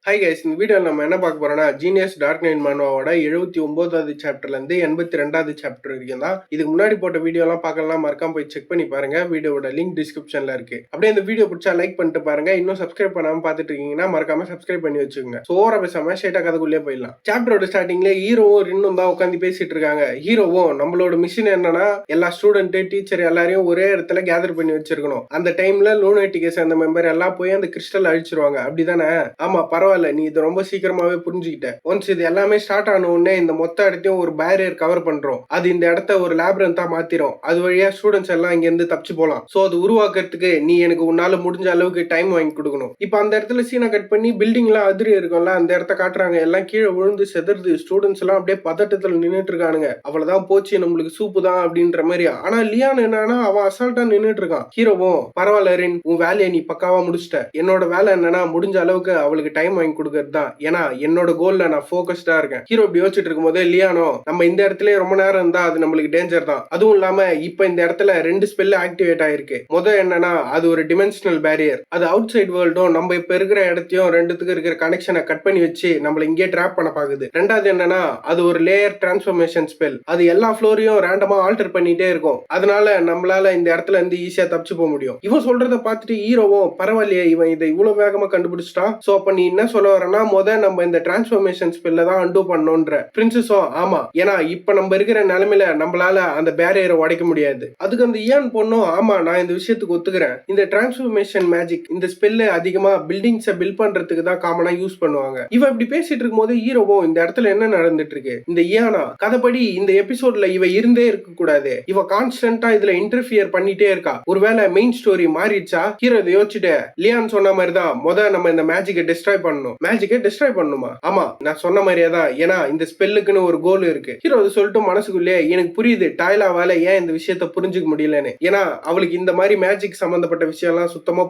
Hi guys, இந்த வீடியோவில் நம்ம என்ன பார்க்க போறோம்னா ஜீனியஸ் டார்க் நைட் மனோவோட 79வது சாப்டர்லேருந்து 82வது சாப்டர் வரைக்கும் தான். இதுக்கு முன்னாடி போட்ட வீடியோலாம் பார்க்கலாம், மறக்காம போய் செக் பண்ணி பாருங்க. வீடியோட லிங்க் டிஸ்கிரிப்ஷன்ல இருக்கு. அப்படியே இந்த வீடியோ பிடிச்சா லைக் பண்ணிட்டு பாருங்க. இன்னும் சப்ஸ்கிரைப் பண்ணாம பார்த்துட்டு இருக்கீங்கன்னா மறக்காம சப்ஸ்கிரைப் பண்ணி வச்சுக்கோங்க. சோற பேசாம ஸ்ட்ரைட்டா கதைக்குள்ளே போயிடலாம். சாப்டரோட ஸ்டார்டிங்ல ஹீரோவும் ரின்னும் தான் உட்காந்து பேசிட்டு இருக்காங்க. ஹீரோவும் நம்மளோட மிஷன் என்னன்னா எல்லா ஸ்டூடெண்ட் டீச்சர் எல்லாரையும் ஒரே இடத்துல கேதர் பண்ணி வச்சிருக்கணும். அந்த டைம்ல லூனாட்டிக்கை சேர்ந்த மெம்பர் எல்லாம் போய் அந்த கிறிஸ்டல் அழிச்சிருவாங்க. அப்படிதானே? ஆமா, பரவாயில்ல, நீ இது ரொம்ப சீக்கிரமாவே புரிஞ்சுக்கிட்ட. ஒன்ஸ் இது எல்லாமே ஸ்டார்ட் ஆன உடனே இந்த மொத்த இடத்தையும் ஒரு பேரியர் கவர் பண்றோம். அது இந்த இடத்த ஒரு லேப்ரண்டா மாத்திரும். அது வழியா ஸ்டூடெண்ட்ஸ் எல்லாம் இங்க இருந்து தப்பிச்சு போலாம். சோ அது உருவாக்குறதுக்கு நீ எனக்கு உன்னால முடிஞ்ச அளவுக்கு டைம் வாங்கி கொடுக்கணும். இப்ப அந்த இடத்துல சீனை கட் பண்ணி பில்டிங் எல்லாம் அதிரி இருக்கும்ல, அந்த இடத்த காட்டுறாங்க. எல்லாம் கீழே விழுந்து செதறது. ஸ்டூடெண்ட்ஸ் எல்லாம் அப்படியே பதட்டத்துல நின்னுட்டு இருக்கானுங்க. அவ்வளவுதான் போச்சு, நம்மளுக்கு சூப்பு தான் அப்படின்ற மாதிரி. ஆனா லியான் என்னன்னா அவன் அசால்ட்டா நின்னுட்டு இருக்கான். ஹீரோவும் பரவாயில்ல ரின், உன் வேலையை நீ பக்காவா முடிச்சிட்ட. என்னோட வேலை என்னன்னா முடிஞ்ச அளவுக்கு அவளுக்கு டைம் வாங்கி கொடுக்கறது தான். ஏன்னா என்னோட கோல்ல நான் ஃபோக்கஸ்டா இருக்கேன். ஹீரோ இப்படி யோசிச்சுட்டு இருக்கும் போதே லியானோ நம்ம இந்த இடத்துல ரொம்ப நேரம் இருந்தா அது நம்மளுக்கு டேஞ்சர் தான். அதுவும் இல்லாம இப்ப இந்த இடத்துல 2 ஸ்பெல் ஆக்டிவேட் ஆயிருக்கு. முதல் என்னன்னா அது ஒரு டிமென்ஷனல் பேரியர். அது அவுட் சைட் வேர்ல்டும் நம்ம இப்ப இருக்கிற இடத்தையும் ரெண்டுத்துக்கு இருக்கிற கனெக்ஷனை கட் பண்ணி வச்சு நம்மள இங்கே ட்ராப் பண்ண பாக்குது. ரெண்டாவது என்னன்னா அது ஒரு லேயர் டிரான்ஸ்ஃபர்மேஷன் ஸ்பெல். அது எல்லா ஃப்ளோரையும் ரேண்டமா ஆல்டர் பண்ணிட்டே இருக்கும். அதனால நம்மளால இந்த இடத்துல இருந்து ஈஸியா தப்பிச்சு போக முடியும். இவன் சொல்றத பார்த்துட்டு ஹீரோவும் பரவாயில்லையே, இவன் இதை இவ்வளவு வேகமா கண்டுபிடிச்சிட்டான். சோ அப்ப நீ என்ன சொல்ல வரனா நம்ம இந்த டிரான்ஸ்ஃபர்மேஷன் ஸ்பெல்ல தான் அன்டூ பண்ணோம்ன்ற. பிரின்சஸும் ஆமா, ஏன்னா இப்ப நம்ம இருக்கிற நிலைமையில நம்மளால அந்த பேரியரை உடைக்க முடியாது. அதுக்கு அந்த இயான் பொண்ணும் ஆமா, நான் இந்த விஷயத்துக்கு ஒத்துக்கிறேன். இந்த டிரான்ஸ்ஃபர்மேஷன் மேஜிக், இந்த ஸ்பெல்ல அதிகமா பில்டிங்ஸை பில்ட் பண்றதுக்கு தான் காமனா யூஸ் பண்ணுவாங்க. இவ இப்படி பேசிட்டு இருக்கும் போது ஹீரோவும் இந்த இடத்துல என்ன நடந்துட்டு இருக்கு, இந்த இயானா கதைப்படி இந்த எபிசோட்ல இவ இருந்தே இருக்க கூடாது. இவ கான்ஸ்டன்டா இதுல இன்டர்ஃபியர் பண்ணிட்டே இருக்கா. ஒருவேளை மெயின் ஸ்டோரி மாறிடுச்சா? ஹீரோ இதை யோசிச்சுட்டு லியான் சொன்ன மாதிரி தான் நம்ம இந்த மேஜிக்கை டிஸ்ட்ராய் பண்ணணும். மேஜிக்கை டிஸ்ட்ராய் பண்ணுமா? ஆமா, நான் சொன்ன மாதிரியே தான். ஏன்னா இந்த ஸ்பெல்லுக்குன்னு ஒரு கோல் இருக்கு. ஹீரோ சொல்லிட்டு மனசுக்குள்ளே எனக்கு புரியுது டைலாவால ஏன் இந்த விஷயத்த புரிஞ்சுக்க முடியலன்னு. ஏன்னா அவளுக்கு இந்த மாதிரி மேஜிக் சம்பந்தப்பட்ட விஷயம் எல்லாம் சுத்தமா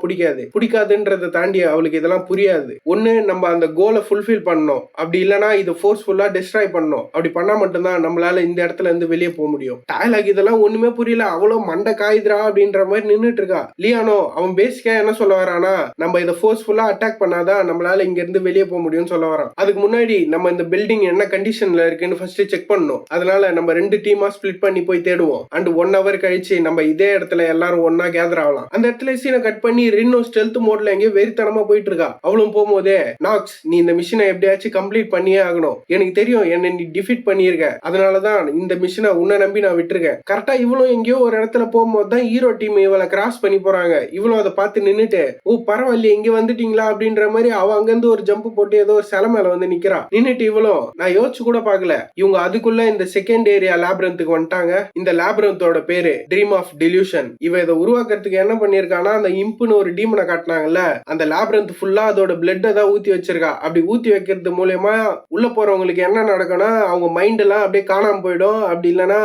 பிடிக்காதுன்றதை தாண்டி அவளுக்கு இதெல்லாம் புரியாது. ஒண்ணு நம்ம அந்த கோலை ஃபுல்ஃபில் பண்ணணும், அப்படி இல்லைன்னா இதை ஃபோர்ஸ்ஃபுல்லா டிஸ்ட்ராய் பண்ணணும். அப்படி பண்ணா மட்டும்தான் நம்மளால இந்த இடத்துல இருந்து வெளியே போக முடியும். டைலாக் இதெல்லாம் ஒண்ணுமே புரியல. அவ்வளவு மண்டை காயுதுரா அப்படின்ற மாதிரி நின்னுட்டு இருக்கா. லியானோ அவன் பேசிக்கா என்ன சொல்ல வரானா, நம்ம இதை ஃபோர்ஸ்ஃபுல்லா அட்டாக் பண்ணாதான் நம்மளால இங்க இருந்து வெளியே போக முடியும்னு சொல்ல வரான். அதுக்கு முன்னாடி நம்ம இந்த பில்டிங் என்ன கண்டிஷன்ல இருக்குன்னு ஃபர்ஸ்ட் செக் பண்ணணும். அதனால நம்ம 2 டீமா ஸ்பிளிட் பண்ணி போய் தேடுவோம். அண்ட் 1 hour கழிச்சு நம்ம இதே இடத்துல எல்லாரும் ஒன்னா கேதர் ஆகலாம். அந்த இடத்துல சீனை கட் பண்ணி ரின்னோ ஸ்டெல்த் மோட்ல எங்கேயோ வெறித்தனமா போயிட்டு இருக்கா. அவளும் போகும்போதே நாக்ஸ், நீ இந்த மிஷனை எப்படியாச்சும் கம்ப்ளீட் பண்ணியே ஆகணும். எனக்கு தெரியும் என்ன நீ டிஃபீட் பண்ணிருக்க, அதனாலதான் இந்த மிஷனை உன்னை நம்பி நான் விட்டுருக்கேன். கரெக்டா இவளும் எங்கேயோ ஒரு இடத்துல போகும்போது தான் ஹீரோ டீம் இவளை கிராஸ் பண்ணி போறாங்க. இவளும் அதை பார்த்து நின்னுட்டு ஓ பரவாயில்ல இங்க வந்துட்டீங்களா அப்படின்ற மாதிரி அவ அங்கிருந்து ஒரு ஜம்ப் போட்டு ஏதோ ஒரு சிலை மேல வந்து நிக்கிறா. நின்னுட்டு இவளும் நான் யோசிச்சு கூட பாக்கல, இவங்க அதுக்குள்ள இந்த செகண்ட் ஏரியா லேப்ரந்துக்கு வந்துட்டாங்க. இந்த லேப்ரந்தோட பேரு ட்ரீம் ஆஃப் டெலியூஷன். இவ இதை உருவாக்குறதுக்கு என்ன பண்ணிருக்கானா, அந்த இம்புன்னு ஒரு டீமனை காட்டினாங்கல்ல, அந்த லேப்ரந்த் ஃபுல்லா அதோட பிளட் தான் ஊத்தி வச்சிருக்கா. அப்படி ஊத்தி வைக்கிறது மூலமா உள்ள போறவங்களுக்கு என்ன நடக்கும்னா அவங்க மைண்ட் எல்லாம் அப்படியே காணாம போயிடும். அப்படி இல்லைன்னா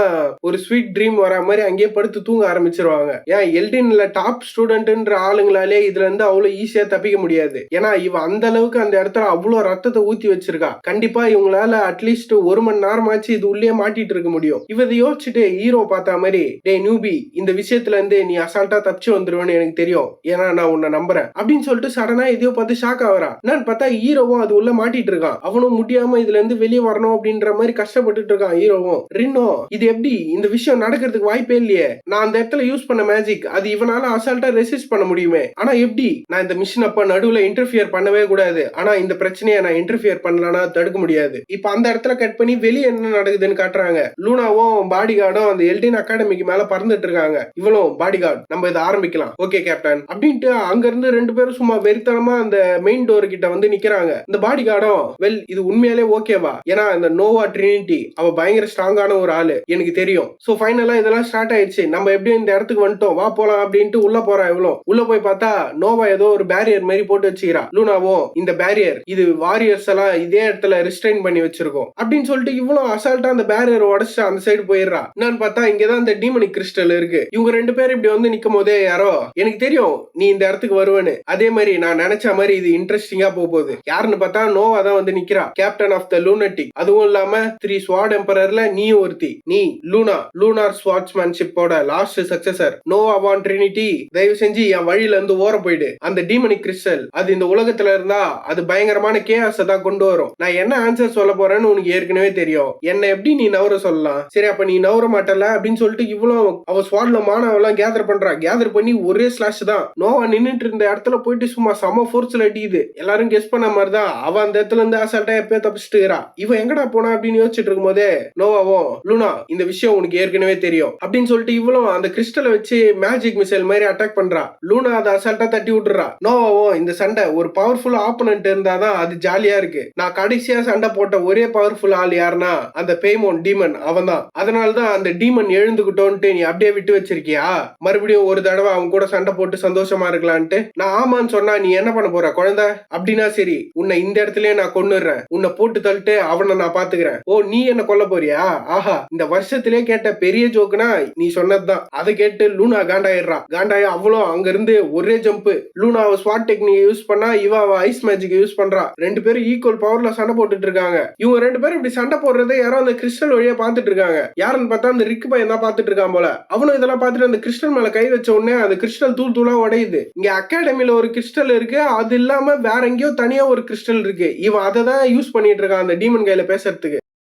ஒரு ஸ்வீட் ட்ரீம் வர மாதிரி அங்கேயே படுத்து தூங்க ஆரம்பிச்சிருவாங்க. ஏன் எல்டின்ல டாப் ஸ்டூடெண்ட்ன்ற ஆளுங்களாலே இதுல இருந்து அவ்வளவு ஈஸியா தப்பிக்க முடியாது. ஏன்னா இவ அந்த அளவுக்கு அந்த இடத்துல அவ்வளவு ரத்தத்தை ஊத்தி வச்சிருக்கா. கண்டிப்பா இவங்களால அட்லீஸ்ட் 1 மணி நேரமாச்சு இது உள்ளே மாட்டிட்டு இருக்க முடியும். இவதை யோசிச்சுட்டு ஹீரோ பார்த்தா மாதிரி, டே நியூபி, இந்த விஷயத்துல இருந்து நீ அசால்ட்டா தப்பிச்சு வந்துருவேன்னு எனக்கு தெரியும், ஏன்னா நான் உன்னை நம்புறேன் அப்படின்னு சொல்லிட்டு சடனா எதையோ பார்த்து ஷாக் ஆவறா. நான் பார்த்தா ஹீரோவும் அது உள்ள மாட்டிட்டு இருக்கான். அவனும் முடியாம இதுல இருந்து வெளியே வரணும் அப்படின்ற மாதிரி கஷ்டப்பட்டுட்டு இருக்கான் ஹீரோவும். ரின்னோ, இது எப்படி இந்த விஷயம் நடக்கிறதுக்கு வாய்ப்பே இல்லையே, நான் அந்த இடத்துல யூஸ் பண்ண மேஜிக் அது இவனால அசால்ட்டா ரெசிஸ்ட் பண்ண முடியுமே, ஆனா எப்படி நான் இந்த மிஷன் அப்ப நடுவுல இன்டர்ஃபியர் பண்ணவே கூடாது, ஆனா இந்த பிரச்சனையை நான் இன்டர்ஃபியர் பண்ணலனா தடுக்க முடியாது. இப்ப அந்த இடத்துல கட் பண்ணி வெளியே என்ன நடக்குதுன்னு காட்டுறாங்க. லூனாவும் பாடி கார்டும் அந்த எல்டின் அகாடமிக்கு மேல பறந்துட்டு இருக்காங்க. இவளும் பாடி கார்டு, நம்ம இதை ஆரம்பிக்கலாம் ஓகே கேப்டன் அப்படின்ட்டு அங்க இருந்து 2 பேரும் சும்மா வெறித்தனமா அந்த மெயின் டோர் கிட்ட வந்து நிக்கிறாங்க. இந்த பாடி கார்டும் வெல் இது உண்மையாலே ஓகேவா, ஏன்னா இந்த நோவா ட்ரினிட்டி அவ பயங்கர ஸ்ட்ராங்கான ஒரு ஆளு எனக்கு தெரியும். சோ ஃபைனலா இதெல்லாம் ஸ்டார்ட் ஆயிடுச்சு, நம்ம எப்படியும் இந்த இடத்துக்கு வந்துட்டோம், வா போலாம் அப்படின்ட்டு உள்ள போறா. இவ்வளவு உள்ள போய் பார்த்தா நோவா ஏதோ ஒரு பேரியர் மாதிரி போட்டு வச்சுக்கிறா. லூனாவும் இந்த பேரியர் இது வாரியர்ஸ் எல்லாம் இதே இடத்துல ரிஸ்ட்ரைன் பண்ணி வச்சிருக்கோம் அப்படின்னு சொல்லிட்டு இவ்வளவு அசால்ட்டா அந்த பேரியர் உடச்சு அந்த சைடு போயிடுறா. என்னன்னு பார்த்தா இங்கதான் இந்த டீமனிக் கிறிஸ்டல் இருக்கு. இவங்க 2 பேரும் இப்படி வந்து நிக்கும் போதே யாரோ எனக்கு தெரியும் நீ இந்த இடத்துக்கு வருவேன்னு, அதே மாதிரி நான் நினைச்ச மாதிரி இது இன்ட்ரெஸ்டிங்கா போகுது. யாருன்னு பார்த்தா நோவா தான் வந்து நிக்கிறா, கேப்டன் ஆஃப் த லூனட்டிக். அதுவும் இல்லாம 3 ஸ்வாட் எம்பரர்ல நீ ஒருத்தி, நீ லூனார் ஸ்வாட்ஸ்மேன்ஷிப்போட லாஸ்ட் சக்சஸர். நோவா வான் ட்ரினிட்டி, தயவு செஞ்சு என் வழியில இருந்து ஓர போயிடு. அந்த டீமனிக் கிறிஸ்டல் அது இந்த உலகத்துல இருந்தா அது பயங்கரமான கேஆஸ் தான் கொண்டு வரும். நான் என்ன ஆன்சர் சொல்ல போறேன்னு உனக்கு ஏற்கனவே தெரியும். என்ன எப்படி நீ நவர சொல்லலாம்? சரி அப்ப நீ நவர மாட்டல அப்படின்னு சொல்லிட்டு இவ்வளவு அவ ஸ்வாட்ல மானவெல்லாம் கேதர் பண்றா. கேதர் பண்ணி ஒரே ஸ்லாஷ் தான். நோவா நின்னுட்டு இருந்த இடத்துல போயிட்டு சும்மா சம ஃபோர்ஸ்ல அடிக்குது. எல்லாரும் கெஸ் பண்ண மாதிரிதான் அவ அந்த இடத்துல இருந்து அசால்ட்டா எப்பயே தப்பிச்சுட்டு இருக்கா. இவன் எங்கடா போனா அப்படின்னு யோசிச்சுட்டு இருக்கும் போதே நோவாவும் லூனா இந்த விஷயம் உனக்கு ஏற்கனவே தெரியும் அப்படின்னு சொல்லிட்டு இவ்வளவு அந்த கிறிஸ்டலை வச்சு மேஜிக் மிசைல் மாதிரி அட்டாக் பண்றா. லூனா அதை அசால்ட்டா தட்டி விட்டுறா. நோவாவும் இந்த சண்டை ஒரு பவர்ஃபுல் ஆப்போனன்ட் இருந்தாதான் அது ஜாலியா இருக்கு. நான் கடைசியா சண்டை போட்ட ஒரே பவர்ஃபுல் ஆள் யாருன்னா அந்த பேய்மோன் டீமன் அவன் தான். அதனாலதான் அந்த டீமன் எழுந்துகிட்டோன்ட்டு நீ அப்படியே விட்டு வச்சிருக்கியா? மறுபடியும் ஒரு தடவை அவன் கூட சண்டை போட்டு சந்தோஷமா இருக்கலான்ட்டு. நான் ஆமான்னு சொன்னா நீ என்ன பண்ண போற குழந்தை? அப்படின்னா சரி உன்னை இந்த இடத்துலயே நான் கொன்னுடுறேன். உன்னை போட்டு தள்ளிட்டு அவனை நான் பாத்துக்கிறேன். ஓ நீ என்ன கொல்ல போறியா? ஆஹா இந்த வருஷத்திலே கேட்ட பெரிய ஜோக்குனா நீ சொன்னதுதான். அதை கேட்டு லூனா காண்டாயிடுறா. காண்டாயி அவ்வளோ அங்க இருந்து ஒரே ஜம்ப். லூனா ஸ்வாட் டெக்னிக் யூஸ் பண்ணா இவ ஐஸ் மேஜிக் யூஸ் பண்றா. ரெண்டு பேரும் ஈக்குவல் பவர்ல சண்டை போட்டுட்டு இருக்காங்க. இவங்க ரெண்டு பேரும் இப்படி சண்டை போடுறதை யாரோ அந்த கிறிஸ்டல் வழியா பாத்துட்டு இருக்காங்க. யாருன்னு பார்த்தா அந்த ரிக் பையன் தான் பாத்துட்டு இருக்கான் போல. அவனும் இதெல்லாம் பார்த்துட்டு அந்த கிறிஸ்டல் மேல கை வச்ச உடனே அந்த கிறிஸ்டல் தூள் தூளா உடையுது. இங்க அகாடமில ஒரு கிறிஸ்டல் இருக்கு, அது இல்லாம வேற எங்கேயோ தனியா ஒரு கிறிஸ்டல் இருக்கு. இவன் அதை தான் யூஸ் பண்ணிட்டு இருக்கான் அந்த டீமன் கையில பேசுறதுக்கு.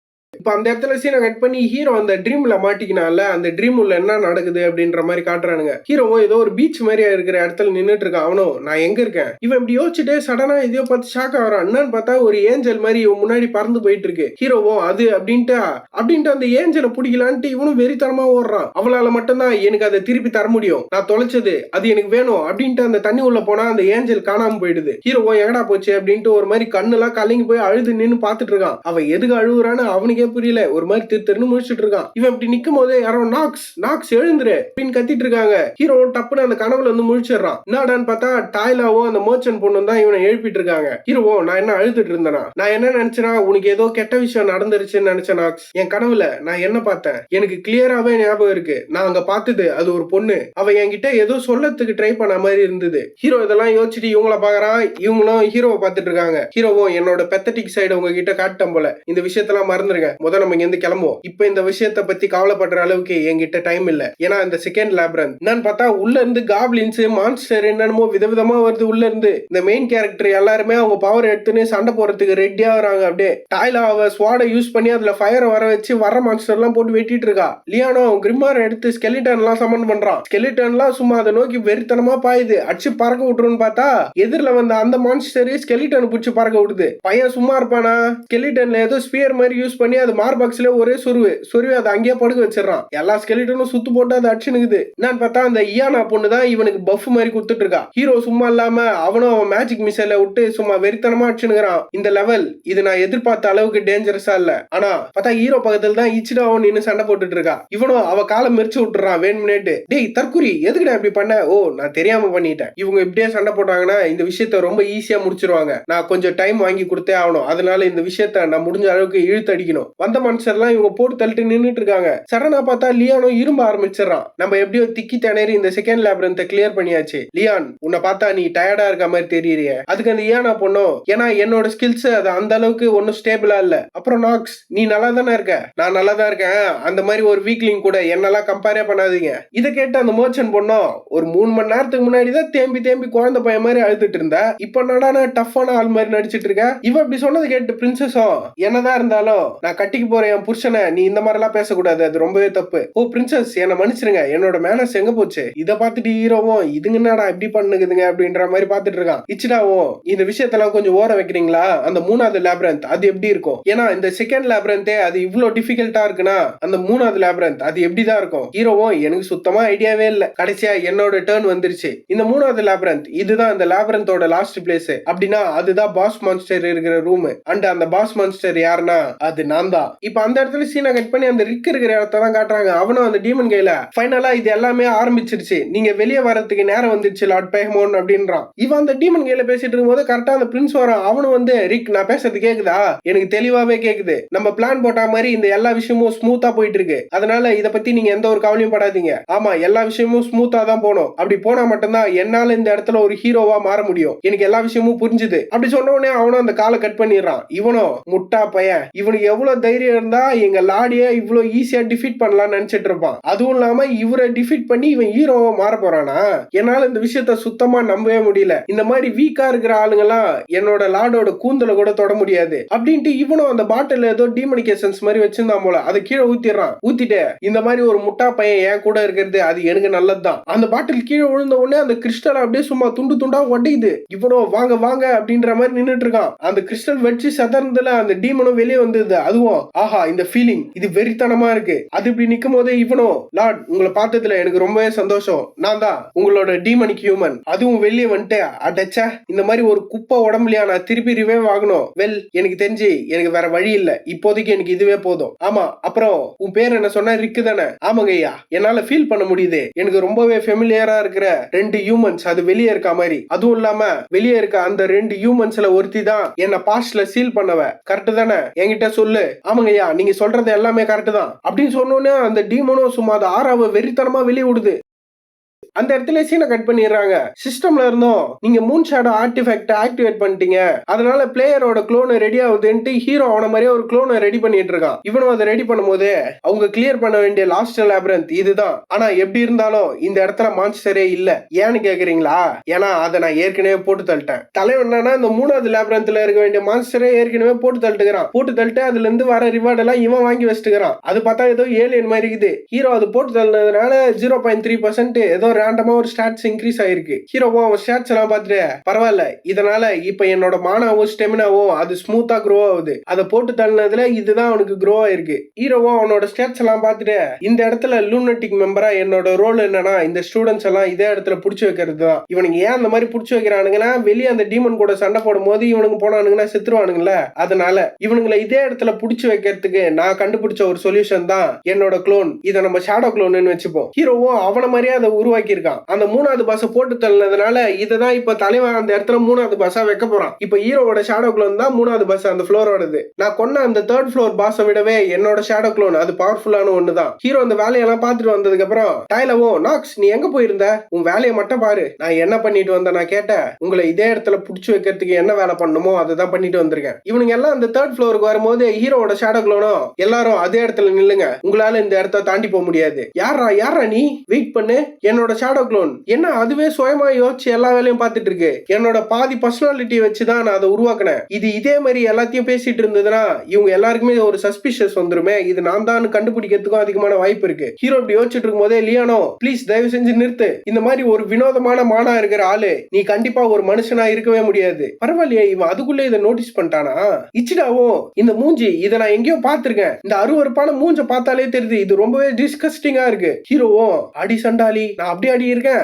இப்ப அந்த இடத்துல சீனை கட் பண்ணி ஹீரோ அந்த ட்ரீம்ல மாட்டிக்கினால அந்த ட்ரீம் உள்ள என்ன நடக்குது அப்படின்ற மாதிரி காட்டுறானுங்க. ஹீரோவும் ஏதோ ஒரு பீச் மாதிரியா இருக்கிற இடத்துல நின்னுட்டு இருக்கான். அவனும் நான் எங்க இருக்கேன்? இவன் இப்படி யோசிச்சுட்டு சடனா எதையோ பார்த்து ஷாக் ஆகிறான். என்னன்னு பார்த்தா ஒரு ஏஞ்சல் மாதிரி இவன் முன்னாடி பறந்து போயிட்டு இருக்கு. ஹீரோவும் அது அப்படின்ட்டு அந்த ஏஞ்சலை பிடிக்கலான்ட்டு இவனும் வெறித்தனமா ஓடுறான். அவளால மட்டும்தான் எனக்கு அதை திருப்பி தர முடியும். நான் தொலைச்சது அது எனக்கு வேணும் அப்படின்ட்டு அந்த தண்ணி உள்ள போனா அந்த ஏஞ்சல் காணாம போயிடுது. ஹீரோவும் எங்கடா போச்சு அப்படின்ட்டு ஒரு மாதிரி கண்ணுலாம் கலங்கி போய் அழுது நின்னு பாத்துட்டு இருக்கான். அவன் எதுக்கு அழுகுறான்னு அவனுக்கே புரியல. ஒரு மாதிரி திருத்தருன்னு முடிச்சுட்டு இருக்கான். இவன் இப்படி நிக்கும் போதே யாரோ நாக்ஸ் எழுந்துரு அப்படின்னு கத்திட்டு இருக்காங்க. ஹீரோ டப்புன்னு அந்த கனவுல வந்து முழிச்சிடறான். என்னடான்னு பார்த்தா டாய்லாவும் அந்த மர்ச்சன்ட் பொண்ணு தான் இவனை எழுப்பிட்டு இருக்காங்க. ஹீரோவோ நான் என்ன அழுதுட்டு இருந்தேனா? நான் என்ன நினைச்சேன்னா உனக்கு ஏதோ கெட்ட விஷயம் நடந்துருச்சுன்னு நினைச்சேன் நாக்ஸ். என் கனவுல நான் என்ன பார்த்தேன் எனக்கு கிளியராவே ஞாபகம் இருக்கு. நான் அங்க பார்த்தது அது ஒரு பொண்ணு. அவ என்கிட்ட ஏதோ சொல்லத்துக்கு ட்ரை பண்ண மாதிரி இருந்தது. ஹீரோ இதெல்லாம் யோசிச்சுட்டு இவங்கள பாக்குறான். இவங்களும் ஹீரோவை பார்த்துட்டு இருக்காங்க. ஹீரோவும் என்னோட பெத்தட்டிக் சைடு உங்ககிட்ட காட்டம் போல. இந்த விஷயத்தெல்லாம் மறந்துருங்க. முதல்ல நம்ம இங்க கிளம்புவோம். இப்ப இந்த விஷயத்தை பத்தி கவலைப்படுற அளவுக்கு என்கிட்ட டைம் இல்ல. ஏன்னா இந்த செகண்ட் லேப்ரண்ட் என்னன்னு பார்த்தா உள்ள இருந்து காப்ளின்ஸ் மான்ஸ்டர் என்னமோ விதவிதமா வருது. உள்ள இருந்து இந்த மெயின் கேரக்டர் எல்லாருமே அவங்க பவர் எடுத்துன்னு சண்டை போறதுக்கு ரெடியா வராங்க. அப்படியே டாய்லா அவ ஸ்வாட யூஸ் பண்ணி அதுல ஃபயர் வர வச்சு வர மான்ஸ்டர் எல்லாம் போட்டு வெட்டிட்டு இருக்கா. லியானோ கிரிமார் எடுத்து ஸ்கெலிட்டன் எல்லாம் சமன் பண்றான். ஸ்கெலிட்டன் எல்லாம் சும்மா அதை நோக்கி வெறித்தனமா பாயுது. அடிச்சு பறக்க விட்டுருன்னு பார்த்தா எதிரில வந்த அந்த மான்ஸ்டர் ஸ்கெலிட்டன் பிடிச்சு பறக்க விடுது. பையன் சும்மா இருப்பானா? ஸ்கெலிட்டன்ல ஏதோ ஸ்பியர் மாதிரி யூஸ் பண்ணி அது மார்பாக்ஸ்ல ஒரே சொருவி அதை அங்கேயே படுக்க வச்சிடறான். எல்லா ஸ்கெலிட்டனும் சுத்து போட்டு அதை அடிச்சுனுக்குது. என்னன்னு பார்த்தா அந்த இயானா பொண்ணு தான் இவனுக்கு பஃப் மாதிரி கொடுத்துட்டு இருக்கா. ஹீரோ சும்மா இல்லாம அவனும் அவன் மேஜிக் மிசைல விட்டு சும்மா வெறித்தனமா அடிச்சுனுக்குறான். இந்த லெவல் இது நான் எதிர்பார்த்த அளவுக்கு டேஞ்சரஸா இல்ல. ஆனா பார்த்தா ஹீரோ பக்கத்துல தான் இச்சிடாவும் நின்னு சண்டை போட்டுட்டு இருக்கா. இவனும் அவ காலை மெரிச்சு விட்டுறான் வேணும்னேட்டு. டேய் தற்குறி எதுக்குடா இப்படி பண்ண? ஓ நான் தெரியாம பண்ணிட்டேன். இவங்க இப்படியே சண்டை போட்டாங்கன்னா இந்த விஷயத்த ரொம்ப ஈஸியா முடிச்சிருவாங்க. நான் கொஞ்சம் டைம் வாங்கி கொடுத்தே ஆகணும். அதனால இந்த விஷயத்த நான் முடிஞ்ச அளவுக்கு இழுத்து அடிக்கணும். வந்த மனுஷர்லாம் இவங்க போட்டு தள்ளிட்டு நின்னுட்டு இருக்காங்க. சடனா பார்த்தா லியானோ இரும்ப ஆரம்பிச்சிடறான். நம்ம எப்படியோ திக்கி திணறி இந்த செகண்ட் லேப்ரண்ட் கிளியர் பண்ணியாச்சு. லியான் உன்னை பார்த்தா நீ டயர்டா இருக்க மாதிரி தெரியறிய. அதுக்கு அந்த இயானா பொண்ணும் ஏன்னா என்னோட ஸ்கில்ஸ் அது அந்த அளவுக்கு ஒன்னும் ஸ்டேபிளா இல்ல. அப்புறம் நாக்ஸ் நீ நல்லா தானே இருக்க? நான் நல்லா தான் இருக்கேன். அந்த மாதிரி ஒரு வீக்லிங் கூட என்னெல்லாம் கம்பேரே பண்ணாதீங்க. இதை கேட்டு அந்த மர்ச்சன்ட் பொண்ணும் ஒரு 3 மணி நேரத்துக்கு முன்னாடி தான் தேம்பி குழந்தை பையன் மாதிரி அழுதுட்டு இருந்தா. இப்ப என்னடா டஃப்பான ஆள் மாதிரி நடிச்சிட்டு இருக்க? இவ இப்படி சொன்னது கேட்டு பிரின்சஸும் என்னதான் இருந்தாலும் நான் கட்டிக்கு போற என் புருஷனை நீ இந்த மாதிரி எல்லாம் பேசக்கூடாது, அது ரொம்பவே தப்பு. ஓ பிரின்சஸ் என்ன மன்னிச்சிருங்க, என்னோட மேனஸ் எங்க போச்சு? இதை பார்த்துட்டு ஹீரோவும் இதுங்க என்னடா இப்படி பண்ணுக்குதுங்க அப்படின்ற மாதிரி பாத்துட்டு இருக்கான். இச்சிடாவும் இந்த விஷயத்தெல்லாம் கொஞ்சம் ஓர வைக்கிறீங்களா? அந்த 3வது லேப்ரண்ட் அது எப்படி இருக்கும்? ஏன்னா இந்த செகண்ட் லேப்ரண்டே அது இவ்வளவு டிஃபிகல்ட்டா இருக்குன்னா அந்த 3வது லேப்ரண்ட் அது எப்படிதான் இருக்கும்? ஹீரோவும் எனக்கு சுத்தமா ஐடியாவே இல்ல. கடைசியா என்னோட டர்ன் வந்துருச்சு. இந்த 3வது லேப்ரண்ட் இதுதான் இந்த லேப்ரண்டோட லாஸ்ட் பிளேஸ். அப்படின்னா அதுதான் பாஸ் மான்ஸ்டர் இருக்கிற ரூம். அண்ட் அந்த பாஸ் மான்ஸ்டர் யாருன்னா அது நான் தான். இப்ப அந்த இடத்துல சீனை கட் பண்ணி அந்த ரிக் இருக்கிற இடத்த தான் காட்டுறாங்க. அவனும் அந்த டீமன் கையில ஃபைனலா இது எல்லாமே ஆரம்பிச்சிருச்சு, நீங்க வெளியே வரதுக்கு நேரம் வந்துருச்சு லார்ட் பெஹமோன் அப்படின்றான். இவன் அந்த டீமன் கையில பேசிட்டு இருக்கும்போது கரெக்டா அந்த பிரின்ஸ் வரான். அவனும் வந்து ரிக் நான் பேசுறது கேக்குதா? எனக்கு தெளிவாவே கேக்குது. நம்ம பிளான் போட்ட மாதிரி இந்த எல்லா விஷயமும் ஸ்மூத்தா போயிட்டு இருக்கு. அதனால இத பத்தி நீங்க எந்த ஒரு கவலையும் படாதீங்க. ஆமா எல்லா விஷயமும் ஸ்மூத்தா தான் போனோம். அப்படி போனா மட்டும்தான் என்னால இந்த இடத்துல ஒரு ஹீரோவா மாற முடியும். எனக்கு எல்லா விஷயமும் புரிஞ்சுது அப்படி சொன்ன உடனே அவனும் அந்த காலை கட் பண்ணிடுறான். இவனும் முட்டா பையன், இவனுக்கு எவ்வளவு தைரியம் இருந்தா எங்க லாடிய இவ்வளவு ஈஸியா டிஃபீட் பண்ணலாம்னு நினைச்சிட்டு இருப்பான். அதுவும் இல்லாம இவரை டிஃபீட் பண்ணி இவன் ஹீரோவா மாற போறானா? என்னால இந்த விஷயத்த சுத்தமா நம்பவே முடியல. இந்த மாதிரி வீக்கா இருக்கிற ஆளுங்க எல்லாம் என்னோட லார்டோட கூந்தல கூட தொட முடியாது அப்படின்ட்டு இவனும் அந்த பாட்டில் ஏதோ டீமனிகேஷன்ஸ் மாதிரி வச்சிருந்தான் போல. அதை கீழே ஊத்திடுறான். ஊத்திட்டு இந்த மாதிரி ஒரு முட்டா பையன் என் கூட இருக்கிறது அது எனக்கு நல்லதுதான். அந்த பாட்டில் கீழே விழுந்த உடனே அந்த கிறிஸ்டல் அப்படியே சும்மா துண்டு துண்டா ஒடையுது. இவனோ வாங்க வாங்க அப்படின்ற மாதிரி நின்னுட்டு இருக்கான். அந்த கிறிஸ்டல் வச்சு சதர்ந்தல அந்த டீமனும் வெளியே வந்தது. அதுவும் ஆஹா இந்த ஃபீலிங் இது வெறித்தனமா இருக்கு. அது இப்படி நிக்கும் போதே இவனோ லார்ட் உங்களை பார்த்ததுல எனக்கு ரொம்பவே சந்தோஷம். நான் தான் உங்களோட டீமனிக் ஹியூமன். அதுவும் வெளியே வந்துட்டு அடைச்ச இந்த மாதிரி ஒரு குப்பை உடம்புலையா நான் திருப்பி ரிவைவ் ஆகணும். வெல் எனக்கு தெரிஞ்சு எனக்கு வேற வழி இல்ல. இப்போதைக்கு எனக்கு இதுவே போதும். ஆமா அப்புறம் உன் பேர் என்ன சொன்னா ரிக்கு தானே? ஆமாங்க ஐயா. என்னால ஃபீல் பண்ண முடியுது. எனக்கு ரொம்பவே ஃபெமிலியரா இருக்கிற 2 ஹியூமன்ஸ் அது வெளியே இருக்க மாதிரி. அதுவும் இல்லாம வெளியே இருக்க அந்த 2 ஹியூமன்ஸ்ல ஒருத்தி தான் என்ன பாஸ்ட்ல சீல் பண்ணவ. கரெக்ட் தானே? என்கிட்ட சொல்லு. ஆமாங்க ஐயா நீங்க சொல்றது எல்லாமே கரெக்ட் தான் அப்படின்னு சொன்னோன்னே அந்த டீமனும் சும்மா அதை ஆறாவ வெறித்தனமா வெளியே விடுது. அந்த இடத்துல சீனை கட் பண்ணிடுறாங்க. சிஸ்டம்ல இருந்தோம் நீங்க மூன் ஷேடோ ஆர்டிஃபேக்ட் ஆக்டிவேட் பண்ணிட்டீங்க, அதனால பிளேயரோட க்ளோன் ரெடி ஆகுதுன்ட்டு ஹீரோ அவன மாதிரியே ஒரு க்ளோனை ரெடி பண்ணிட்டு இருக்கான். இவனும் அதை ரெடி பண்ணும்போது அவங்க கிளியர் பண்ண வேண்டிய லாஸ்ட் லேபிரன்த் இதுதான். ஆனா எப்படி இருந்தாலும் இந்த இடத்துல மான்ஸ்டரே இல்ல. ஏன்னு கேக்குறீங்களா? ஏன்னா அதை நான் ஏற்கனவே போட்டு தள்ளிட்டேன். தலைவன் என்னன்னா இந்த 3வது லேபிரன்த்ல இருக்க வேண்டிய மான்ஸ்டரே ஏற்கனவே போட்டு தள்ளிட்டுக்கிறான். போட்டு தள்ளிட்டு அதுல இருந்து வர ரிவார்ட் எல்லாம் இவன் வாங்கி வச்சுக்கிறான். அது பார்த்தா ஏதோ ஏலியன் மாதிரி இருக்குது. ஹீரோ அது போட்டு தள்ளினதுனால 0.3% ஏதோ ரேண்டமா ஒரு ஸ்டாட்ஸ் இன்க்ரீஸ் ஆயிருக்கு. ஹீரோவும் அவன் ஸ்டாட்ஸ் எல்லாம் பார்த்துட்டு பரவாயில்ல, இதனால இப்ப என்னோட மானாவும் ஸ்டெமினாவும் அது ஸ்மூத்தா க்ரோ ஆகுது. அதை போட்டு தள்ளினதுல இதுதான் அவனுக்கு க்ரோ ஆயிருக்கு. ஹீரோவும் அவனோட ஸ்டாட்ஸ் எல்லாம் பார்த்துட்டு இந்த இடத்துல லூனட்டிக் மெம்பரா என்னோட ரோல் என்னன்னா இந்த ஸ்டூடெண்ட்ஸ் எல்லாம் இதே இடத்துல புடிச்சு வைக்கிறது தான். இவனுக்கு ஏன் அந்த மாதிரி புடிச்சு வைக்கிறானுங்கன்னா வெளியே அந்த டீமன் கூட சண்டை போடும் போது இவனுக்கு போனானுங்கன்னா செத்துருவானுங்கள. அதனால இவனுங்களை இதே இடத்துல புடிச்சு வைக்கிறதுக்கு நான் கண்டுபிடிச்ச ஒரு சொல்யூஷன் தான் என்னோட க்ளோன். இதை நம்ம ஷேடோ க்ளோன்னு வச்சுப்போம். ஹீரோவும் அவன மாதிரியே அதை உருவாக்கி இருக்கான். அந்த 3வது பாஸை போட்டு தள்ளினதுனால இதுதான் இப்ப தலைவன் அந்த இடத்துல 3வது பாஸா வைக்க போறான். இப்ப ஹீரோவோட ஷேடோ க்ளோன் தான் 3வது பாஸ் அந்த ஃப்ளோரோடது. நான் கொன்ன அந்த 3rd ஃப்ளோர் பாஸை விடவே என்னோட ஷேடோ க்ளோன் அது பவர்ஃபுல்லான ஒண்ணுதான். ஹீரோ அந்த வேலையெல்லாம் பார்த்துட்டு வந்ததுக்கு அப்புறம் டைலவும் நாக்ஸ் நீ எங்க போயிருந்த? உன் வேலையை மட்டும் பாரு. நான் என்ன பண்ணிட்டு வந்தேன் நான் கேட்டேன். உங்களை இதே இடத்துல புடிச்சு வைக்கிறதுக்கு என்ன வேலை பண்ணுமோ அதை பண்ணிட்டு வந்திருக்கேன். இவனுங்க எல்லாம் அந்த 3rd ஃப்ளோருக்கு வரும்போது ஹீரோவோட ஷேடோ க்ளோனும் எல்லாரும் அதே இடத்துல நில்லுங்க, உங்களால இந்த இடத்த தாண்டி போக முடியாது. யாரா நீ? வெயிட் பண்ணு. என்னோட ஷேடோ க்ளோன் என்ன அதுவே சுயமா யோசிச்சு எல்லா வேலையும் பார்த்துட்டு இருக்கு. என்னோட பாதி பர்சனாலிட்டி வச்சுதான் நான் அதை உருவாக்கினேன். இது இதே மாதிரி எல்லாத்தையும் பேசிட்டு இருந்ததுன்னா இவங்க எல்லாருக்குமே ஒரு சஸ்பிஷியஸ் வந்துருமே. இது நான் தான் கண்டுபிடிக்கிறதுக்கும் அதிகமான வாய்ப்பு இருக்கு. ஹீரோ இப்படி யோசிச்சுட்டு இருக்கும் போதே லியானோ ப்ளீஸ் தயவு செஞ்சு நிறுத்து. இந்த மாதிரி ஒரு வினோதமான மானா இருக்கிற ஆளு நீ கண்டிப்பா ஒரு மனுஷனா இருக்கவே முடியாது. பரவாயில்லையே இவன் அதுக்குள்ளே இதை நோட்டீஸ் பண்ணிட்டானா? இச்சிடாவும் இந்த மூஞ்சி இதை நான் எங்கேயோ பார்த்திருக்கேன். இந்த அருவருப்பான மூஞ்ச பார்த்தாலே தெரியுது இது ரொம்பவே டிஸ்கஸ்டிங்கா இருக்கு. ஹீரோவும் அடி சண்டாலி நான் அப்படி அடி இருக்கேன்.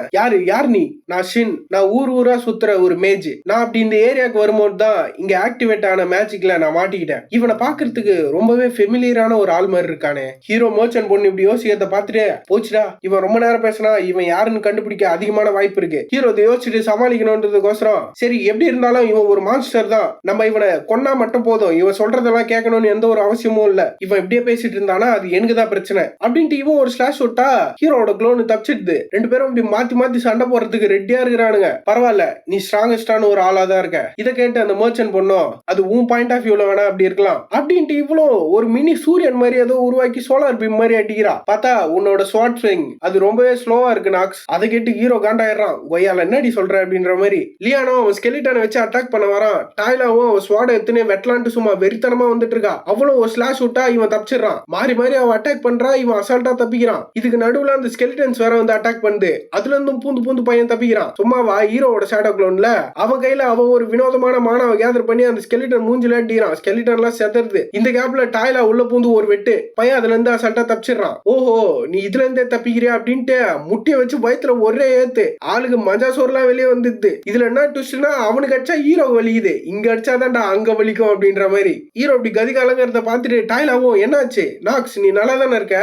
யார் நீ? நான் ஷின். நான் ஊரா சுத்துற ஒரு மேஜ். நான் அப்படி இந்த ஏரியாக்கு வரும்போது தான் இங்க ஆக்டிவேட் ஆன மேஜிக்ல நான் மாட்டிக்கிட்டேன். இவனை பாக்குறதுக்கு ரொம்பவே ஃபெமிலியரான ஒரு ஆள் மாதிரி இருக்கானே. ஹீரோ மர்ச்சன்ட் பொண்ணு இப்படி யோசிக்கிறத பார்த்துட்டு போச்சுடா இவன் ரொம்ப நேரம் பேசினா இவன் யாருன்னு கண்டுபிடிக்க அதிகமான வாய்ப்பு இருக்கு. ஹீரோ இதை யோசிச்சுட்டு சமாளிக்கணும்ன்றதுக்கோசரம் சரி எப்படி இருந்தாலும் இவன் ஒரு மான்ஸ்டர் தான், நம்ம இவனை கொன்னா மட்டும் போதும், இவன் சொல்றதெல்லாம் கேட்கணும்னு எந்த ஒரு அவசியமும் இல்ல. இவன் இப்படியே பேசிட்டு இருந்தானா அது எனக்கு தான் பிரச்சனை அப்படின்ட்டு இவன் ஒரு ஸ்லாஷ் விட்டா ஹீரோட க்ளோன் தப்பிச்சிடுது. 2 பேரும் இப்படி மாத்தி சண்டை போறதுக்கு ரெடியா இருக்கிறானுங்க. பரவாயில்ல நீ ஸ்ட்ராங்கஸ்டான ஒரு ஆளா தான் இருக்க. இதை கேட்டு அந்த மர்ச்சன்ட் பொண்ணும் அது உன் பாயிண்ட் ஆஃப் வியூல வேணா அப்படி இருக்கலாம் அப்படின்ட்டு இவ்வளோ ஒரு மினி சூரியன் மாதிரி ஏதோ உருவாக்கி சோலார் பீம் மாதிரி அடிக்கிறா. பார்த்தா உன்னோட ஸ்வாட் ஸ்விங் அது ரொம்பவே ஸ்லோவா இருக்கு நாக்ஸ். அதை கேட்டு ஹீரோ காண்டாயிடுறான். கொய்யால என்னடி சொல்ற அப்படின்ற மாதிரி. லியானோ அவன் ஸ்கெலிட்டனை வச்சு அட்டாக் பண்ண வரான். டாய்லாவும் அவன் ஸ்வாட எத்தனை வெட்டலான்ட்டு சும்மா வெறித்தனமா வந்துட்டு இருக்கா. அவ்வளவு ஒரு ஸ்லாஷ் விட்டா இவன் தப்பிச்சிடறான். மாறி அவன் அட்டாக் பண்றா, இவன் அசால்ட்டா தப்பிக்கிறான். இதுக்கு நடுவுல அந்த ஸ்கெலிட்டன்ஸ் வேற வந்து அட்டாக் பண்ணுது. அதுல இருந்தும் பூந்து பையன் தப்பிக்கிறான். சும்மாவா ஹீரோவோட ஷேடோ க்ளோன்ல அவன் கையில அவன் ஒரு வினோதமான மானவை கேதர் பண்ணி அந்த ஸ்கெலிட்டன் மூஞ்சில அடிக்கிறான். ஸ்கெலிட்டன் எல்லாம் செதறுது. இந்த கேப்ல டாய்லா உள்ள பூந்து ஒரு வெட்டு பையன் அதுல இருந்து அசால்ட்டா தப்பிச்சிடறான். ஓஹோ நீ இதுல இருந்தே தப்பிக்கிறியா அப்படின்ட்டு முட்டிய வச்சு வயித்துல ஒரே ஏத்து ஆளுக்கு மஞ்சா சோறுலாம் வெளியே வந்துடுது. இதுல என்ன ட்விஸ்ட்னா அவனுக்கு அடிச்சா ஹீரோ வலிக்குது, இங்க அடிச்சாதான்டா அங்க வலிக்கும் அப்படின்ற மாதிரி. ஹீரோ இப்படி கதி கலங்கிறத பார்த்துட்டு டாய்லாவும் என்னாச்சு நாக்ஸ் நீ நல்லா தானே இருக்க?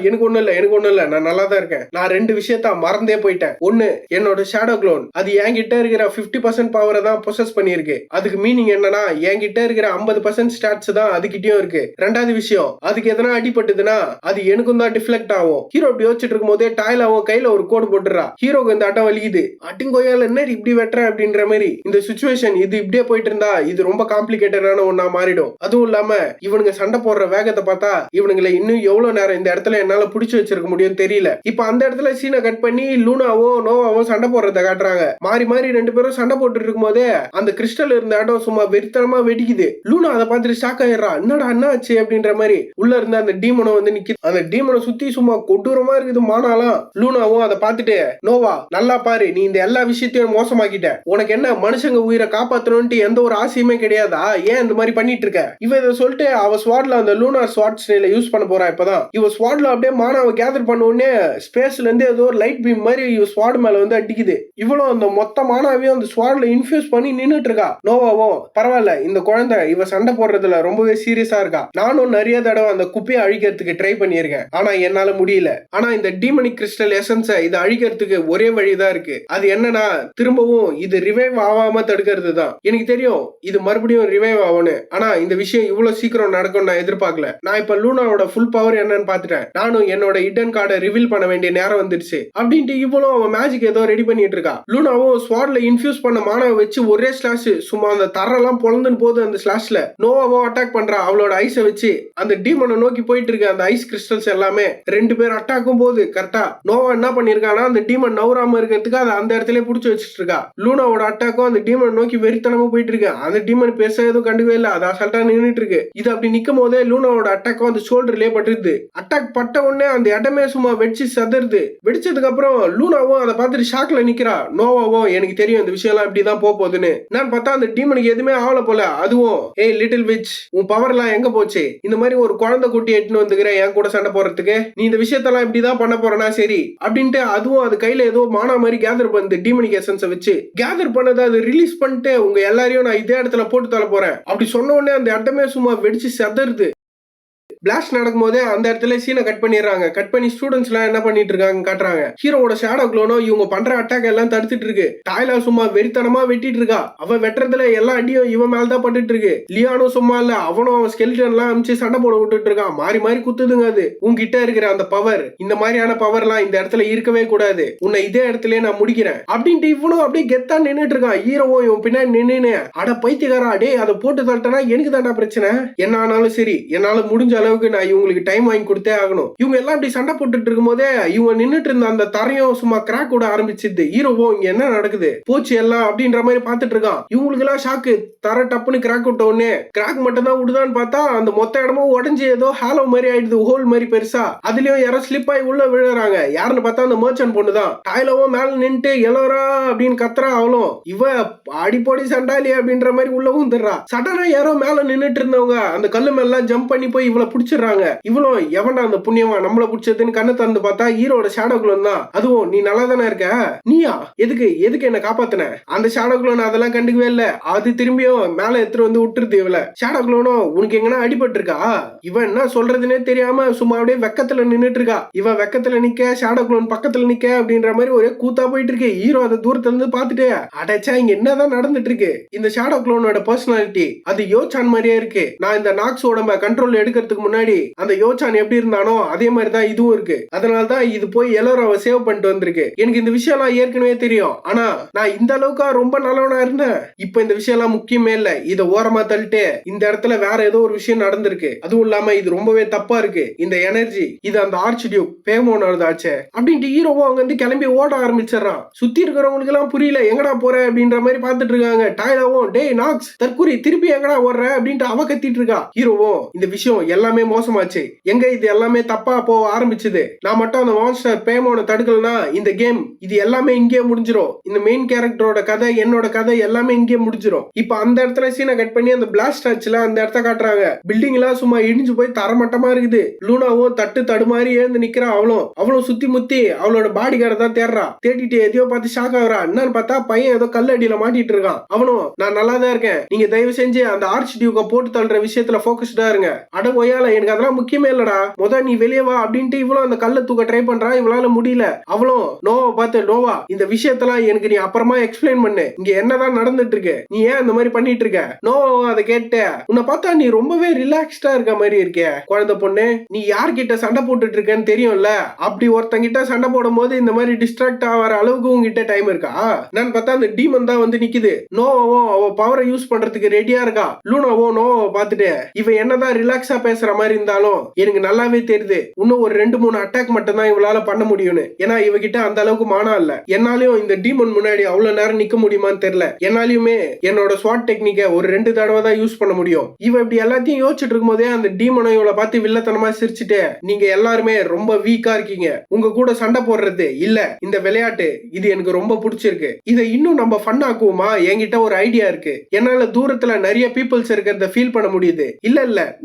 எனக்கு ஒண்ணும் இல்ல நான் நல்லா தான் இருக்கேன். நான் 2 விஷயத்த விஷயத்த மறந்தே போயிட்டேன். ஒண்ணு, என்னோட ஷேடோ க்ளோன் அது என்கிட்ட இருக்கிற 50% பவரை தான் பொசஸ் பண்ணிருக்கு. அதுக்கு மீனிங் என்னன்னா என்கிட்ட இருக்கிற 50% ஸ்டாட்ஸ் தான் அதுகிட்டயும் இருக்கு. ரெண்டாவது விஷயம், அதுக்கு எதனா அடிபட்டுதுன்னா அது எனக்கும் தான் டிஃப்ளெக்ட் ஆகும். ஹீரோ இப்படி யோசிச்சுட்டு இருக்கும் போதே டாய்லாவும் கையில ஒரு கோடு போட்டுறா. ஹீரோக்கு இந்த அட்டம் வலிக்குது. அட்டிங்கோயால என்ன இப்படி வெட்டுற அப்படின்ற மாதிரி. இந்த சுச்சுவேஷன் இது இப்படியே போயிட்டு இருந்தா இது ரொம்ப காம்ப்ளிகேட்டடான ஒன்னா மாறிடும். அதுவும் இல்லாம இவனுங்க சண்டை போடுற வேகத்தை பார்த்தா இவனுங்களை இன்னும் எவ்வளவு நேரம் இந்த இடத்துல என்னால புடிச்சு வச்சிருக்க முடியும் தெரியல. இப்ப அந்த இடத்துல சீனை கட் பண்ணி லூனாவோ நோவாவோ சண்டை போடுறத காட்டுறாங்க. மாறி மாறி ரெண்டு பேரும் சண்டை போட்டு இருக்கும் போதே அந்த கிறிஸ்டல் இருந்த இடம் சும்மா வெறித்தனமா வெடிக்குது. லூனா அதை பார்த்துட்டு ஷாக் ஆயிடுறா. என்னடா என்ன ஆச்சு அப்படின்ற மாதிரி. உள்ள இருந்த அந்த டீமனை வந்து நிக்குது. அந்த டீமனை சுத்தி சும்மா கொடூரமா இருக்குது மானாலாம். லூனாவும் அதை பார்த்துட்டு நோவா நல்லா பாரு, நீ இந்த எல்லா விஷயத்தையும் மோசமாக்கிட்ட. உனக்கு என்ன மனுஷங்க உயிரை காப்பாத்தணும்ட்டு எந்த ஒரு ஆசையுமே கிடையாதா? ஏன் இந்த மாதிரி பண்ணிட்டு இருக்க? இவ இதை சொல்லிட்டு அவ ஸ்வாட்ல அந்த லூனார் ஸ்வாட் ஸ்டைல யூஸ் பண்ண போறா. இப்பதான் இவ ஸ்வாட்ல அப்படியே மானாவை கேதர் பண்ண உடனே ஸ்பேஸ்ல இருந்து ஏதோ ஒரு லைட் பீம் மாதிரி இவ ஸ்வாட் மேல வந்து அடிக்குது. இவ்வளவு அந்த மொத்த மானாவையும் அந்த ஸ்வாட்ல இன்ஃபியூஸ் பண்ணி நின்னுட்டு இருக்கா. நோவாவும் பரவாயில்ல, இந்த குழந்தை இவ சண்டை போடுறதுல ரொம்பவே சீரியஸா இருக்கா. நானும் நிறைய தடவை அந்த குப்பையை அழிக்கிறதுக்கு ட்ரை பண்ணியிருக்கேன், ஆனா என்னால முடியல. ஆனா இந்த டீமனிக் கிறிஸ்டல் எசன்ஸை இதை அழிக்கிறதுக்கு ஒரே வழிதான் இருக்கு. அது என்னன்னா திரும்பவும் இது ரிவைவ் ஆகாம தடுக்கிறது தான். எனக்கு தெரியும் இது மறுபடியும் ரிவைவ் ஆகணும், ஆனா இந்த விஷயம் இவ்வளவு சீக்கிரம் நடக்கும் நான் எதிர்பார்க்கல. நான் இப்ப லூனாவோட ஃபுல் பவர் என்னன்னு பாத்துட்டேன். நானும் என்னோட ஹிடன் கார்டை ரிவீல் பண்ண வேண்டிய நேரம் வந்துருச்சு அப்படின்ட்டு இவ்வளவு அவன் மேஜிக் ஏதோ ரெடி பண்ணிட்டு இருக்கா. லூனாவும் ஸ்வாட்ல இன்ஃபியூஸ் பண்ண மானவை வச்சு ஒரே ஸ்லாஷ் சும்மா அந்த தரெல்லாம் பொழந்துன்னு போது அந்த ஸ்லாஷ்ல நோவாவும் அட்டாக் பண்றா. அவளோட ஐஸை வச்சு அந்த டீமனை நோக்கி போயிட்டு இருக்கு. அந்த ஐஸ் கிறிஸ்டல்ஸ் எல்லாமே ரெண்டு பேர் அட்டாக்கும் போது கரெக்டா நோவா என்ன பண்ணிருக்கானா அந்த டீமன் நவராம இருக்கிறதுக்கு அதை அந்த இடத்துல புடிச்சு வச்சுட்டு இருக்கா. லூனாவோட அட்டாக்கும் அந்த டீமன் நோக்கி வெறித்தனமா போயிட்டு இருக்கு. அந்த டீமன் பேச எதுவும் கண்டுக்கவே இல்ல, அது அசால்ட்டா நின்னுட்டு இருக்கு. இது அப்படி நிக்கும் போதே லூனாவோட அட்டாக்கும் அந்த ஷோல்டர்லயே பட்டுருது. அட்டாக் பட்ட உடனே அந்த இடமே சும்மா வெடிச்சு சதறுது. வெடிச்சதுக்கு அப்புறம் லூனாவும் அதை பார்த்துட்டு ஷாக்ல நிக்கிறா. நோவாவும் எனக்கு தெரியும் இந்த விஷயம் எல்லாம் இப்படிதான் போகுதுன்னு. நான் பார்த்தா அந்த டீமனுக்கு எதுவுமே ஆகல போல. அதுவும் ஏய் லிட்டில் விச், உன் பவர் எல்லாம் எங்க போச்சு? இந்த மாதிரி ஒரு குழந்தை குட்டி எட்டுன்னு வந்துக்கிற என் கூட சண்டை போறதுக்கு நீ இந்த விஷயத்தெல்லாம் இப்படிதான் பண்ண போறனா சரி அப்படின்ட்டு அதுவும் அது கையில ஏதோ மானா மாதிரி கேதர் பண்ணு டீமனிக் எசன்ஸை வச்சு கேதர் பண்ணதை அது ரிலீஸ் பண்ணிட்டு உங்க எல்லாரையும் நான் இதே இடத்துல போட்டு தள்ள போறேன் அப்படி சொன்ன உடனே அந்த இடமே சும்மா வெடிச்சு செதறுது. பிளாஸ்ட் நடக்கும் போதே அந்த இடத்துல சீனை கட் பண்ணிடுறாங்க. கட் பண்ணி ஸ்டூடெண்ட்ஸ் எல்லாம் என்ன பண்ணிட்டு இருக்காங்க காட்டுறாங்க. ஹீரோட ஷேடோ க்ளோனோ இவங்க பண்ற அட்டாக் எல்லாம் தடுத்துட்டு இருக்கு. டாய்லா சும்மா வெறித்தனமா வெட்டிட்டு இருக்கா. அவ வெட்டுறதுல எல்லா அடியும் இவன் மேலதான் பட்டுட்டு இருக்கு. லியானும் சும்மா இல்ல, அவனும் அவன் ஸ்கெலிட்டன் எல்லாம் அமிச்சு சண்டை போட விட்டுட்டு இருக்கான். மாறி மாறி குத்துதுங்க. அது உங்ககிட்ட இருக்கிற அந்த பவர், இந்த மாதிரியான பவர் எல்லாம் இந்த இடத்துல இருக்கவே கூடாது, உன்னை இதே இடத்துல நான் முடிக்கிறேன் அப்படின்ட்டு இவனும் அப்படியே கெத்தா நின்னுட்டு இருக்கான். ஹீரோவும் இவன் பின்னாடி நின்னு அட பைத்தியக்காரா டே அதை போட்டு தட்டனா எனக்கு தாண்டா பிரச்சனை, என்ன ஆனாலும் சரி என்னால முடிஞ்ச அளவுக்கு நான் இவங்களுக்கு டைம் வாங்கி கொடுத்தே ஆகணும். இவங்க எல்லாம் இப்படி சண்டை போட்டுட்டு இருக்கும் போதே இவங்க நின்னுட்டு இருந்த அந்த தரையும் சும்மா கிராக் விட ஆரம்பிச்சிருது. ஹீரோவும் இங்க என்ன நடக்குது போச்சு எல்லாம் அப்படின்ற மாதிரி பாத்துட்டு இருக்கான். இவங்களுக்கு எல்லாம் ஷாக்கு. தர டப்புன்னு கிராக் விட்ட உடனே கிராக் மட்டும் தான் விடுதான்னு பார்த்தா அந்த மொத்த இடமும் உடஞ்சி ஏதோ ஹாலோ மாதிரி ஆயிடுது, ஹோல் மாதிரி பெருசா. அதுலயும் யாரோ ஸ்லிப் ஆகி உள்ள விழுறாங்க. யாருன்னு பார்த்தா அந்த மர்ச்சன்ட் பொண்ணு தான். டாய்லவும் மேல நின்னுட்டு எலோரா அப்படின்னு கத்துறா. அவளும் இவ அடிப்பொடி சண்டாலி அப்படின்ற மாதிரி உள்ள வந்துடுறா. சடனா யாரோ மேல நின்னுட்டு இருந்தவங்க அந்த கல்லு மேல ஜம்ப் பண்ணி போய் இவளை புடிச்சிடுறாங்க. இவ்வளவு எவன்டா அந்த புண்ணியமா நம்மள புடிச்சதுன்னு கண்ணை திறந்து பார்த்தா ஹீரோட ஷேடோ க்ளோன் தான். அதுவும் நீ நல்லா தானே இருக்க, நீயா எதுக்கு என்ன காப்பாத்தின? அந்த ஷேடோ க்ளோன் அதெல்லாம் கண்டுக்கவே இல்ல. அது திரும்பியும் மேல எடுத்துட்டு வந்து விட்டுருது இவள. ஷேடோ க்ளோனோ உனக்கு எங்கன்னா அடிபட்டு இருக்கா? இவன் என்ன சொல்றதுன்னே தெரியாம சும்மா அப்படியே வெக்கத்துல நின்னுட்டு இருக்கா. இவ வெக்கத்துல நிக்க ஷேடோ க்ளோன் பக்கத்துல நிக்க அப்படின்ற மாதிரி ஒரே கூத்தா போயிட்டு இருக்கு. ஹீரோ அதை தூரத்துல இருந்து பாத்துட்டு அடைச்சா இங்க என்னதான் நடந்துட்டு இருக்கு. இந்த ஷேடோ க்ளோனோட பர்சனாலிட்டி அது யோசான் மாதிரியே இருக்கு. நான் இந்த நாக்ஸ் உடம்ப கண்ட்ரோல் எடுக்கிறதுக்கு முன்னாடி அந்த யோசான் எப்படி இருந்தானோ அதே மாதிரி தான் இதுவும் இருக்கு. அதனாலதான் இது போய் எலோராவை சேவ் பண்ணிட்டு வந்திருக்கு. எனக்கு இந்த விஷயம் எல்லாம் ஏற்கனவே தெரியும், ஆனா நான் இந்த அளவுக்கு ரொம்ப நல்லவனா இருந்தேன். இப்ப இந்த விஷயம் எல்லாம் முக்கியமே இல்ல, இத ஓரமா தள்ளிட்டு இந்த இடத்துல வேற ஏதோ ஒரு விஷயம் நடந்திருக்கு. அதுவும் இல்லாம இது ரொம்பவே தப்பா இருக்கு. இந்த எனர்ஜி இது அந்த ஆர்ச் டியூக் பேமோனோடதாச்சே அப்படின்ட்டு ஹீரோவும் அங்க இருந்து கிளம்பி ஓட ஆரம்பிச்சிடறான். சுத்தி இருக்கிறவங்களுக்கு எல்லாம் புரியல எங்கடா போற அப்படின்ற மாதிரி பாத்துட்டு இருக்காங்க. டாய்லாவும் டேய் நாக்ஸ் தற்கூரி திருப்பி எங்கடா ஓடுற அப்படின்ட்டு அவ கத்திட்டு இருக்கா. ஹீரோவும் இந்த விஷயம் எல்லாமே மோசமாச்சு, எங்க இது எல்லாமே தப்பா போக ஆரம்பிச்சது, நான் மட்டும் அந்த மான்ஸ்டர் பேமோனை தடுக்கலனா இந்த கேம் இது எல்லாமே இங்கே முடிஞ்சிரும். இந்த மெயின் கேரக்டரோட கதை என்னோட கதை எல்லாமே இங்கே முடிஞ்சிரும். இப்ப அந்த இடத்துல சீனை கட் பண்ணி அந்த பிளாஸ்ட் ஆச்சுல அந்த இடத்த காட்டுறாங்க. பில்டிங் எல்லாம் சும்மா இடிஞ்சு போய் தரமட்டமா இருக்குது. லூனாவும் தட்டு தடுமாறி எழுந்து நிக்கிறா. அவளும் சுத்தி முத்தி அவளோட பாடி கார்டை தான் தேடுறா. தேடிட்டு எதையோ பார்த்து ஷாக் ஆகுறா. என்னன்னு பார்த்தா பையன் ஏதோ கல்லடியில மாட்டிட்டு இருக்கான். அவனும் நான் நல்லா தான் இருக்கேன், நீங்க தயவு செஞ்சு அந்த ஆர்ச் டியூக்க போட்டு தள்ளுற விஷயத்துல போக்கஸ்டா இருங்க. அட ஒயால பரவாயில்ல, எனக்கு அதெல்லாம் முக்கியமே இல்லடா, நீ வெளியே வா அப்படின்ட்டு இவ்வளவு அந்த கல்ல தூக்க ட்ரை பண்றா. இவளால முடியல. அவளும் நோவா பார்த்து, நோவா இந்த விஷயத்தெல்லாம் எனக்கு நீ அப்புறமா எக்ஸ்பிளைன் பண்ணு, இங்க என்னதான் நடந்துட்டு இருக்கு, நீ ஏன் அந்த மாதிரி பண்ணிட்டு இருக்க. நோவா அதை கேட்டு, உன்னை பார்த்தா நீ ரொம்பவே ரிலாக்ஸ்டா இருக்க மாதிரி இருக்கே குழந்தை பொண்ணு, நீ யார்கிட்ட சண்டை போட்டுட்டு இருக்கேன்னு தெரியும்ல, அப்படி ஒருத்தங்கிட்ட சண்டை போடும் போது இந்த மாதிரி டிஸ்ட்ராக்ட் ஆகிற அளவுக்கு உங்ககிட்ட டைம் இருக்கா. நான் பார்த்தா அந்த டீமன் தான் வந்து நிக்குது. நோவாவும் அவ பவரை யூஸ் பண்றதுக்கு ரெடியா இருக்கா. லூனாவும் நோவாவை பார்த்துட்டு, இவ என்னதான் ரிலாக்ஸா பேசுற மாதிரி இருந்தாலும் எனக்கு நல்லாவே தெரியுது இன்னும் ஒரு 2-3 அட்டாக் மட்டும் தான் இவளால பண்ண முடியும்னு. ஏன்னா இவகிட்ட அந்த அளவுக்கு மானா இல்ல. என்னாலையும் இந்த டீமன் முன்னாடி அவ்வளவு நேரம் நிக்க முடியுமான்னு தெரியல. என்னாலையுமே என்னோட ஸ்வாட் டெக்னிக்கை ஒரு 2 தடவை தான் யூஸ் பண்ண முடியும். இவ இப்படி எல்லாத்தையும் யோசிச்சுட்டு இருக்கும் போதே அந்த டீமனை இவளை பார்த்து வில்லத்தனமா சிரிச்சுட்டு, நீங்க எல்லாருமே ரொம்ப வீக்கா இருக்கீங்க, உங்க கூட சண்டை போடுறது இல்ல இந்த விளையாட்டு, இது எனக்கு ரொம்ப பிடிச்சிருக்கு, இதை இன்னும் நம்ம ஃபன் ஆக்குவோமா, என்கிட்ட ஒரு ஐடியா இருக்கு, என்னால தூரத்துல நிறைய பீப்புள்ஸ் இருக்கிறத ஃபீல் பண்ண முடியுது. இல்ல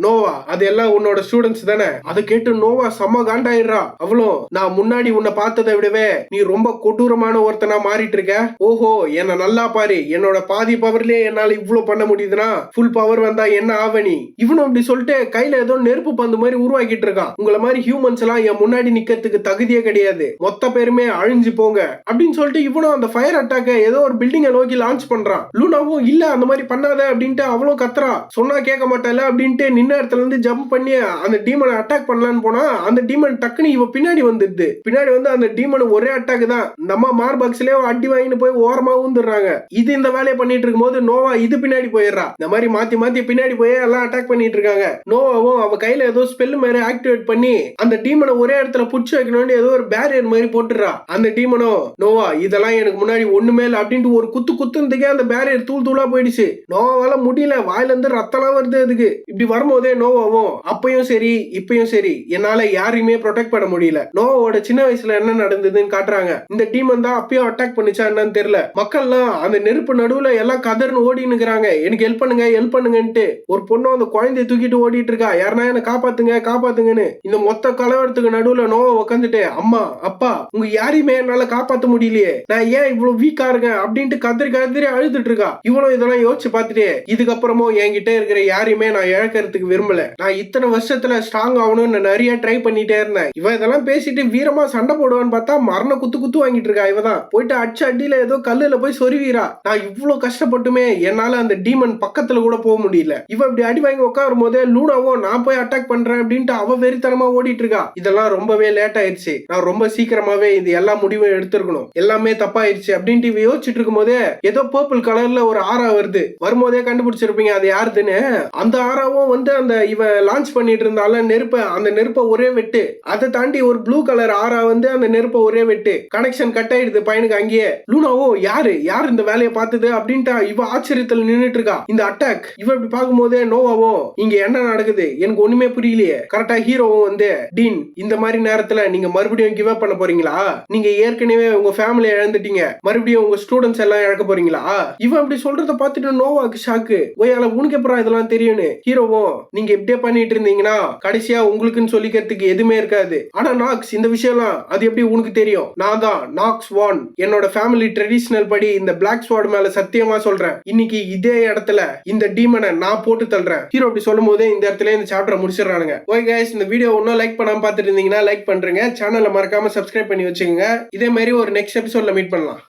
நோவா, அது எல்லாம் உன்னோட ஸ்டூடெண்ட்ஸ் தானே. அதை கேட்டு நோவா செம்ம காண்டாயிடுறா. அவளும், நான் முன்னாடி உன்னை பார்த்ததை விடவே நீ ரொம்ப கொடூரமான ஒருத்தனா மாறிட்டு இருக்க. ஓஹோ, என்ன நல்லா பாரு, என்னோட பாதி பவர்லயே என்னால இவ்வளவு பண்ண முடியுதுன்னா ஃபுல் பவர் வந்தா என்ன ஆவணி. இவனும் அப்படி சொல்லிட்டு கையில ஏதோ நெருப்பு பந்து மாதிரி உருவாக்கிட்டு இருக்கான். உங்களை மாதிரி ஹியூமன்ஸ் எல்லாம் என் முன்னாடி நிக்கிறதுக்கு தகுதியே கிடையாது, மொத்த பேருமே அழிஞ்சு போங்க அப்படின்னு சொல்லிட்டு இவனும் அந்த ஃபயர் அட்டாக்க ஏதோ ஒரு பில்டிங்கை நோக்கி லான்ச் பண்றான். லூனாவும், இல்ல அந்த மாதிரி பண்ணாத அப்படின்ட்டு அவளும் கத்துறா. சொன்னா கேட்க மாட்டால அப்படின்ட்டு நின்ன இடத்துல இருந்து ஜம்ப் பண்ணி அந்த டீமனை அட்டாக் பண்ணலான்னு போனா அந்த டீமன் டக்குன்னு இவ பின்னாடி வந்துடுது. பின்னாடி வந்து அந்த டீமன் ஒரே அட்டாக் தான், நம்ம மார்பாக்ஸ்லயே அடி வாங்கிட்டு போய் ஓரமா ஊந்துடுறாங்க. இது இந்த வேலையை பண்ணிட்டு இருக்கும் போது நோவா இது பின்னாடி போயிடுறா. இந்த மாதிரி மாத்தி மாத்தி பின்னாடி போய் எல்லாம் அட்டாக் பண்ணிட்டு இருக்காங்க. நோவாவும் அவ கையில ஏதோ ஸ்பெல் மாதிரி ஆக்டிவேட் பண்ணி அந்த டீமனை ஒரே இடத்துல புடிச்சு வைக்கணும்னு ஏதோ ஒரு பேரியர் மாதிரி போட்டுறா. அந்த டீமனோ, நோவா இதெல்லாம் எனக்கு முன்னாடி ஒண்ணுமே இல்லை அப்படின்ட்டு ஒரு குத்துனதுக்கே அந்த பேரியர் தூள் தூளா போயிடுச்சு. நோவாவால முடியல, வாயில இருந்து ரத்தம்லாம் வருது. அதுக்கு இப்படி வரும்போதே நோவாவும், அப்பயும் சரி இப்பயும் சரி என்னால யாரையுமே ப்ரொடெக்ட் பண்ண முடியல. நோவாவோட சின்ன வயசுல என்ன நடந்ததுன்னு காட்டுறாங்க. இந்த டீமன் தான் அப்பயும் அட்டாக் பண்ணிச்சா என்னன்னு தெரியல. மக்கள்லாம் அந்த நெருப்பு நடுவுல எல்லாம் கதர்னு ஓடின்னு இருக்கிறாங்க, எனக்கு ஹெல்ப் பண்ணுங்க ஹெல்ப் பண்ணுங்கன்ட்டு. ஒரு பொண்ணு அந்த குழந்தைய தூக்கிட்டு ஓடிட்டு இருக்கா, யாருன்னா என்ன காப்பாத்துங்க காப்பாத்துங்கன்னு. இந்த மொத்த கலவரத்துக்கு நடுவுல நோவா உட்காந்துட்டு, அம்மா அப்பா உங்க யாரையுமே என்னால காப்பாத்த முடியலையே, நான் ஏன் இவ்வளவு வீக்கா இருக்கேன் அப்படின்ட்டு கதறி கதறி அழுதுட்டு இருக்கா. இவ்வளவு இதெல்லாம் யோசிச்சு பார்த்துட்டு, இதுக்கப்புறமும் என்கிட்ட இருக்கிற யாரையுமே நான் இழக்கிறதுக்கு விரும்பல, நான் இத்தனை வருஷத்துல ஸ்ட்ராங் ஆகணும்னு நிறைய ட்ரை பண்ணிட்டே இருந்தேன். இவ இதெல்லாம் பேசிட்டு வீரமா சண்டை போடுவான்னு பார்த்தா மரண குத்து வாங்கிட்டு இருக்கா. இவதான் போயிட்டு அடிச்சு அடியில ஏதோ கல்லுல போய் சொருவீரா. நான் இவ்வளவு கஷ்டப்பட்டுமே என்னால அந்த டீமன் பக்கத்துல கூட போக முடியல. இவ இப்படி அடி வாங்கி உட்காரும் போதே லூனாவும் நான் போய் அட்டாக் பண்றேன் அப்படின்ட்டு அவ வெறித்தனமா ஓடிட்டு இருக்கா. இதெல்லாம் ரொம்பவே லேட் ஆயிடுச்சு, நான் ரொம்ப சீக்கிரமாவே இது எல்லா முடிவும் எடுத்திருக்கணும், எல்லாமே தப்பாயிருச்சு அப்படின்ட்டு இவ யோசிச்சுட்டு இருக்கும் போதே ஏதோ பர்பிள் கலர்ல ஒரு ஆரா வருது. வரும்போதே கண்டுபிடிச்சிருப்பீங்க அது யாருதுன்னு. அந்த ஆராவும் வந்து அந்த இவ லான்ச் பண்ணிட்டு இருந்தால நெருப்ப, அந்த நெருப்ப ஒரே வெட்டு. அதை தாண்டி ஒரு ப்ளூ கலர் ஆரா வந்து அந்த நெருப்ப ஒரே வெட்டு. கனெக்ஷன் கட் ஆயிடுது பையனுக்கு அங்கேயே. லூனாவோ, யாரு இந்த வேலையை பார்த்தது அப்படின்ட்டு இவ ஆச்சரியத்தில் நின்னுட்டு இருக்கா. இந்த அட்டாக் இவ இப்படி பார்க்கும் போதே நோவாவோ, இங்க என்ன நடக்குது எனக்கு ஒண்ணுமே புரியலையே. கரெக்டா ஹீரோவும் வந்து, டீன் இந்த மாதிரி நேரத்துல நீங்க மறுபடியும் கிவ் அப் பண்ண போறீங்களா, நீங்க ஏற்கனவே உங்க ஃபேமிலியை இழந்துட்டீங்க, மறுபடியும் உங்க ஸ்டூடெண்ட்ஸ் எல்லாம் இழக்க போறீங்களா. இவ அப்படி சொல்றத பார்த்துட்டு நோவாக்கு ஷாக்கு. ஒய்யால உனக்கு எப்பறம் இதெல்லாம் தெரியும்னு. ஹீரோவும், நீங்க இப்படியே பண்ணிட்டு இருந்தீங்கன்னா கடைசியா உங்களுக்குன்னு சொல்லிக்கிறதுக்கு எதுவுமே இருக்காது. ஆனா நாக்ஸ், இந்த விஷயம்லாம் அது எப்படி உனக்கு தெரியும், நான் தான் நாக்ஸ் வான், என்னோட ஃபேமிலி ட்ரெடிஷனல் படி இந்த பிளாக் ஸ்வார்ட் மேல சத்தியமா சொல்றேன், இன்னைக்கு இதே இடத்துல இந்த டீமனை நான் போட்டு தள்ளுறேன். ஹீரோ அப்படி சொல்லும் போதே இந்த இடத்துல இந்த சாப்டரை முடிச்சிடறானுங்க. ஓகே கைஸ், இந்த வீடியோ இன்னும் லைக் பண்ணாம பார்த்துட்டு இருந்தீங்கன்னா லைக் பண்றீங்க, சேனலை மறக்காம சப்ஸ்கிரைப் பண்ணி வச்சுக்கோங்க. இதே மாதிரி ஒரு நெக்ஸ்ட் எபிசோட்ல மீட் பண்ணலாம்.